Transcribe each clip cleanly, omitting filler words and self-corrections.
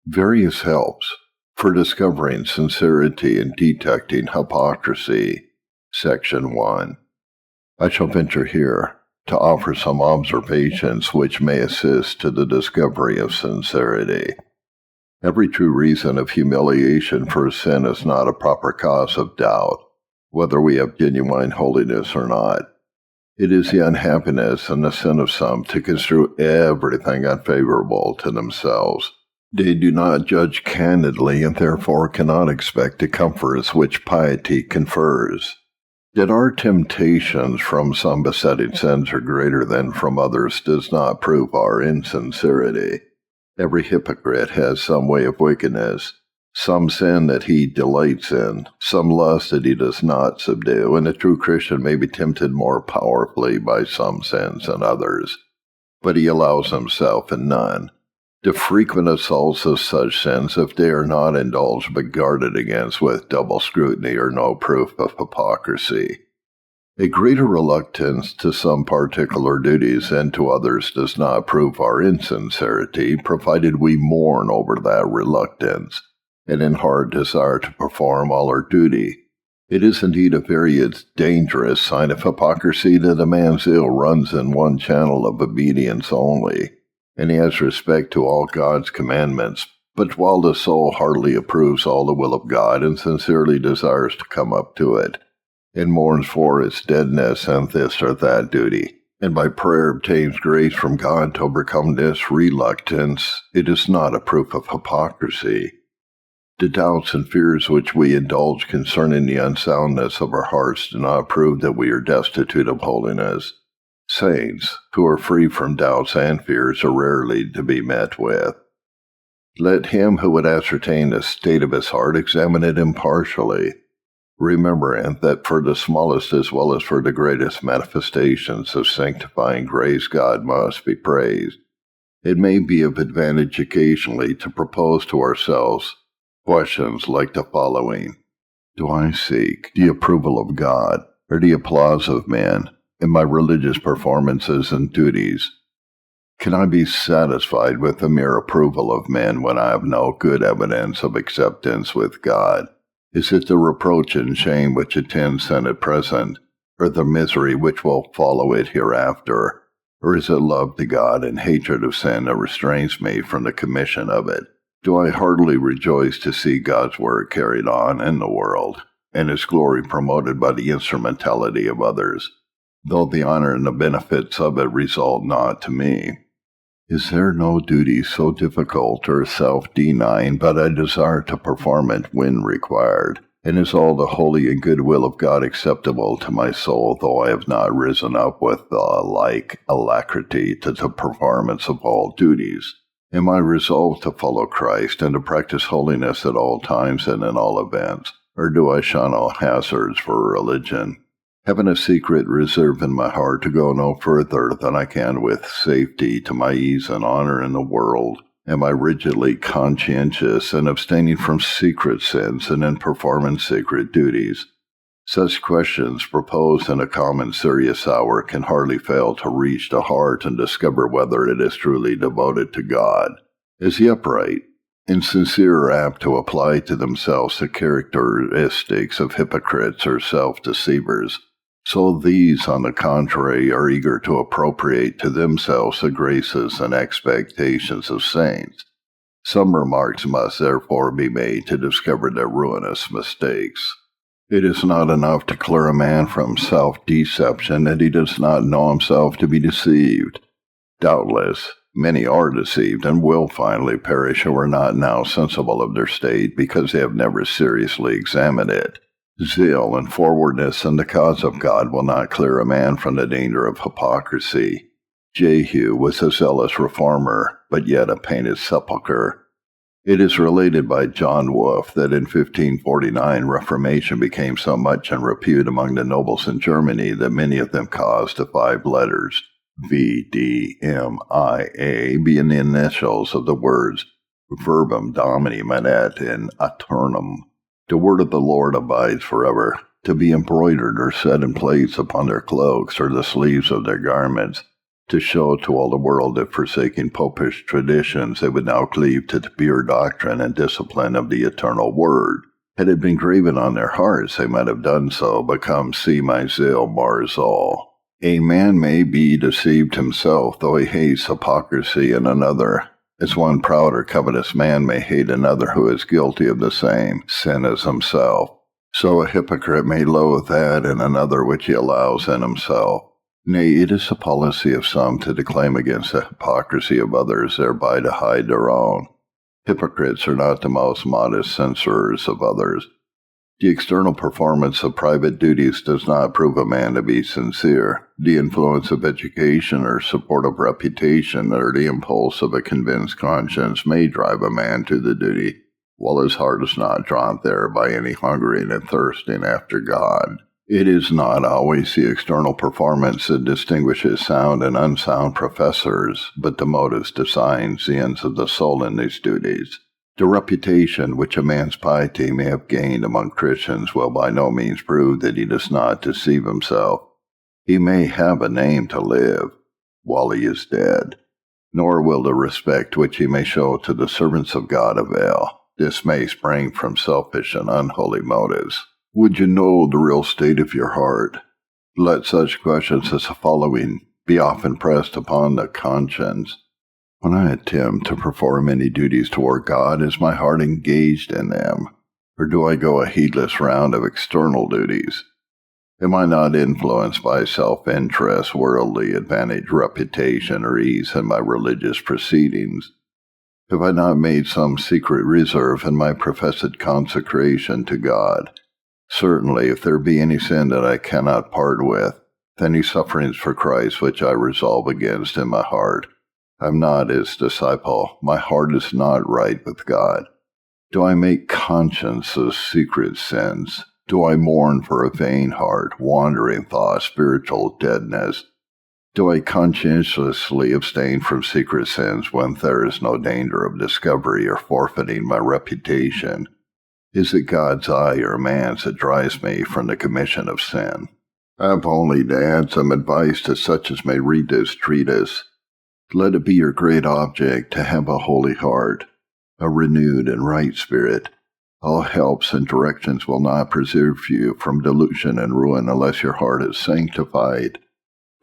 Various helps for discovering sincerity and detecting hypocrisy. Section 1. I shall venture here to offer some observations which may assist to the discovery of sincerity. Every true reason of humiliation for sin is not a proper cause of doubt, whether we have genuine holiness or not. It is the unhappiness and the sin of some to construe everything unfavorable to themselves. They do not judge candidly and therefore cannot expect the comforts which piety confers. That our temptations from some besetting sins are greater than from others does not prove our insincerity. Every hypocrite has some way of wickedness, some sin that he delights in, some lust that he does not subdue, and a true Christian may be tempted more powerfully by some sins than others, but he allows himself in none. The frequent assaults of such sins, if they are not indulged but guarded against with double scrutiny, are no proof of hypocrisy. A greater reluctance to some particular duties than to others does not prove our insincerity, provided we mourn over that reluctance, and in heart desire to perform all our duty. It is indeed a very dangerous sign of hypocrisy that a man's zeal runs in one channel of obedience only, and he has respect to all God's commandments, but while the soul heartily approves all the will of God and sincerely desires to come up to it, and mourns for its deadness and this or that duty, and by prayer obtains grace from God to overcome this reluctance, it is not a proof of hypocrisy. The doubts and fears which we indulge concerning the unsoundness of our hearts do not prove that we are destitute of holiness. Saints, who are free from doubts and fears, are rarely to be met with. Let him who would ascertain the state of his heart examine it impartially, remembering that for the smallest as well as for the greatest manifestations of sanctifying grace God must be praised. It may be of advantage occasionally to propose to ourselves questions like the following: do I seek the approval of God or the applause of men in my religious performances and duties? Can I be satisfied with the mere approval of men when I have no good evidence of acceptance with God? Is it the reproach and shame which attends sin at present, or the misery which will follow it hereafter? Or is it love to God and hatred of sin that restrains me from the commission of it? Do I heartily rejoice to see God's work carried on in the world, and His glory promoted by the instrumentality of others, though the honor and the benefits of it result not to me? Is there no duty so difficult or self-denying but I desire to perform it when required? And is all the holy and good will of God acceptable to my soul, though I have not risen up with the like alacrity to the performance of all duties? Am I resolved to follow Christ and to practice holiness at all times and in all events? Or do I shun all hazards for religion, having a secret reserve in my heart to go no further than I can with safety to my ease and honor in the world? Am I rigidly conscientious and abstaining from secret sins and in performing sacred duties? Such questions proposed in a common serious hour can hardly fail to reach the heart and discover whether it is truly devoted to God. Is the upright and sincere apt to apply to themselves the characteristics of hypocrites or self-deceivers? So these, on the contrary, are eager to appropriate to themselves the graces and expectations of saints. Some remarks must therefore be made to discover their ruinous mistakes. It is not enough to clear a man from self-deception that he does not know himself to be deceived. Doubtless, many are deceived and will finally perish who are not now sensible of their state because they have never seriously examined it. Zeal and forwardness in the cause of God will not clear a man from the danger of hypocrisy. Jehu was a zealous reformer, but yet a painted sepulchre. It is related by John Wolfe that in 1549 Reformation became so much in repute among the nobles in Germany that many of them caused the 5 letters VDMIA being the initials of the words Verbum Domini Manet in Aeternum. The word of the Lord abides forever, to be embroidered or set in plates upon their cloaks or the sleeves of their garments, to show to all the world that forsaking popish traditions they would now cleave to the pure doctrine and discipline of the eternal Word. Had it been graven on their hearts, they might have done so, but come see my zeal mars all. A man may be deceived himself, though he hates hypocrisy in another, as one proud or covetous man may hate another who is guilty of the same sin as himself. So a hypocrite may loathe that in another which he allows in himself. Nay, it is the policy of some to declaim against the hypocrisy of others, thereby to hide their own. Hypocrites are not the most modest censurers of others. The external performance of private duties does not prove a man to be sincere. The influence of education or support of reputation or the impulse of a convinced conscience may drive a man to the duty, while his heart is not drawn there by any hungering and thirsting after God. It is not always the external performance that distinguishes sound and unsound professors, but the motives, designs, the ends of the soul in these duties. The reputation which a man's piety may have gained among Christians will by no means prove that he does not deceive himself. He may have a name to live while he is dead, nor will the respect which he may show to the servants of God avail. This may spring from selfish and unholy motives. Would you know the real state of your heart? Let such questions as the following be often pressed upon the conscience. When I attempt to perform any duties toward God, is my heart engaged in them? Or do I go a heedless round of external duties? Am I not influenced by self-interest, worldly advantage, reputation, or ease in my religious proceedings? Have I not made some secret reserve in my professed consecration to God? Certainly, if there be any sin that I cannot part with, any sufferings for Christ which I resolve against in my heart, I am not his disciple. My heart is not right with God. Do I make conscience of secret sins? Do I mourn for a vain heart, wandering thought, spiritual deadness? Do I conscientiously abstain from secret sins when there is no danger of discovery or forfeiting my reputation? Is it God's eye or man's that drives me from the commission of sin? I have only to add some advice to such as may read this treatise. Let it be your great object to have a holy heart, a renewed and right spirit. All helps and directions will not preserve you from delusion and ruin unless your heart is sanctified.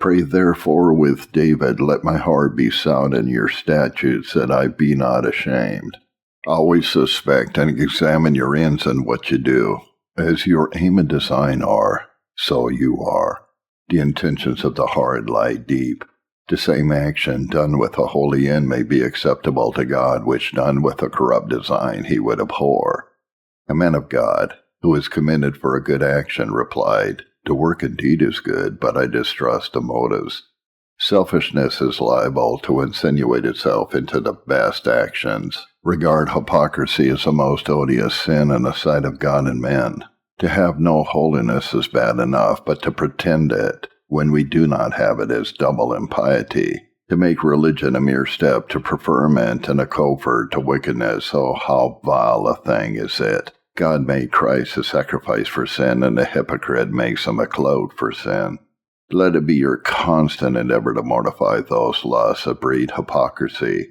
Pray therefore with David, let my heart be sound in your statutes, that I be not ashamed. Always suspect and examine your ends and what you do. As your aim and design are, so you are. The intentions of the heart lie deep. The same action done with a holy end may be acceptable to God, which done with a corrupt design he would abhor. A man of God, who is commended for a good action, replied, The work indeed is good, but I distrust the motives. Selfishness is liable to insinuate itself into the best actions. Regard hypocrisy as a most odious sin in the sight of God and men. To have no holiness is bad enough, but to pretend it, when we do not have it, is double impiety. To make religion a mere step to preferment and a covert to wickedness, oh, how vile a thing is it! God made Christ a sacrifice for sin, and the hypocrite makes him a cloak for sin. Let it be your constant endeavor to mortify those lusts that breed hypocrisy.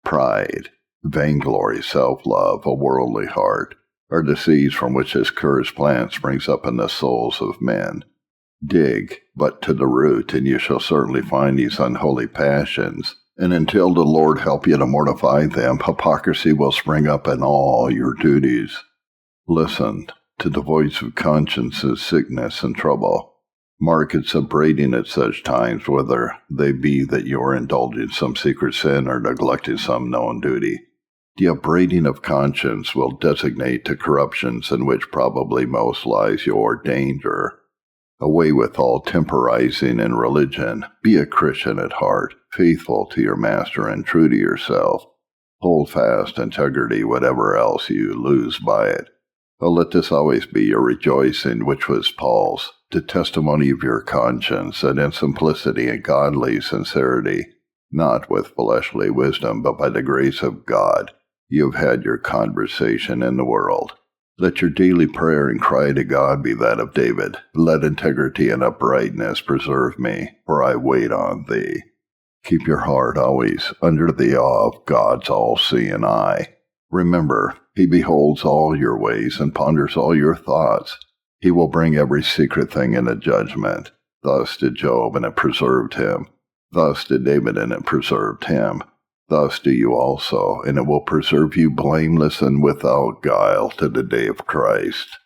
Pride, vainglory, self-love, a worldly heart, are the seeds from which this cursed plant springs up in the souls of men. Dig but to the root, and you shall certainly find these unholy passions, and until the Lord help you to mortify them, hypocrisy will spring up in all your duties. Listen to the voice of conscience's sickness and trouble. Mark its upbraiding at such times, whether they be that you are indulging some secret sin or neglecting some known duty. The upbraiding of conscience will designate the corruptions in which probably most lies your danger. Away with all temporizing in religion. Be a Christian at heart, faithful to your master and true to yourself. Hold fast integrity, whatever else you lose by it. Oh, let this always be your rejoicing, which was Paul's, the testimony of your conscience, that in simplicity and godly sincerity, not with fleshly wisdom, but by the grace of God, you have had your conversation in the world. Let your daily prayer and cry to God be that of David. Let integrity and uprightness preserve me, for I wait on thee. Keep your heart always under the awe of God's all-seeing eye. Remember, He beholds all your ways and ponders all your thoughts. He will bring every secret thing into judgment. Thus did Job, and it preserved him. Thus did David, and it preserved him. Thus do you also, and it will preserve you blameless and without guile to the day of Christ.